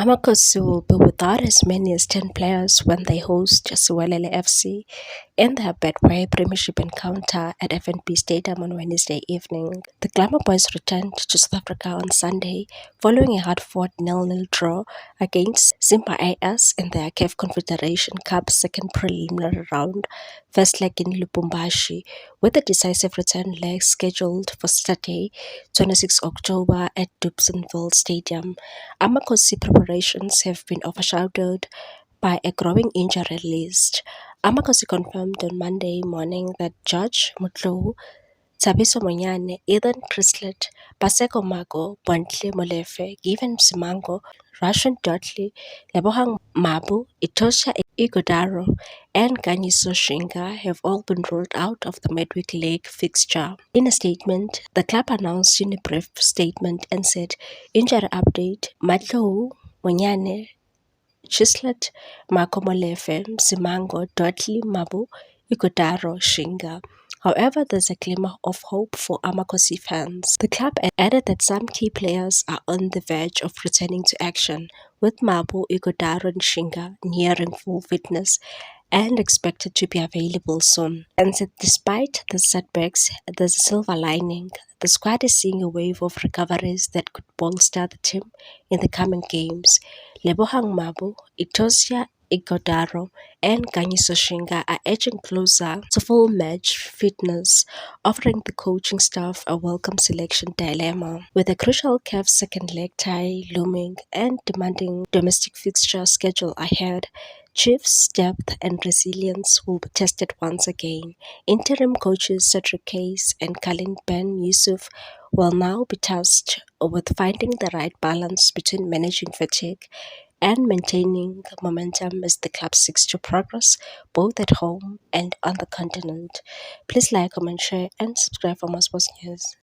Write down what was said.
Amakosi will be without as many as 10 players when they host Siwalele FC in their Betway Premiership encounter at FNB Stadium on Wednesday evening. The Glamour Boys returned to South Africa on Sunday following a hard-fought 0-0 draw against Simba AS in their CAF Confederation Cup second preliminary round, first leg in Lubumbashi, with the decisive return leg scheduled for Saturday, 26 October at Dobsonville Stadium. Amakosi preparations have been overshadowed by a growing injury list. Amakosi confirmed on Monday morning that George Mutlu, Thabiso Monyane, Ethan Crislet, Paseko Mago, Bontle Molefe, Given Simango, Russian Dudley, Lebohang Mabu, Itosha Igodaro, and Ganyiso Shinga have all been ruled out of the midweek leg fixture. In a statement, the club announced in a brief statement and said, injury update, Matlo Monyane, Chislet, Makomolefe, Simango, Dudley, Mabu, Igodaro, Shinga. However, there's a glimmer of hope for Amakosi fans. The club added that some key players are on the verge of returning to action, with Mabu, Igodaro and Shinga nearing full fitness and expected to be available soon. And said despite the setbacks, there's a silver lining. The squad is seeing a wave of recoveries that could bolster the team in the coming games. Lebohang Mabu, Itosia Igodaro, and Ganyiso Shinga are edging closer to full match fitness, offering the coaching staff a welcome selection dilemma. With a crucial CAF second leg tie looming and demanding domestic fixture schedule ahead, Chiefs' depth and resilience will be tested once again. Interim coaches Cedric Case and Khalid Ben Yusuf will now be tasked with finding the right balance between managing fatigue and maintaining momentum as the club seeks to progress both at home and on the continent. Please like, comment, share, and subscribe for more sports news.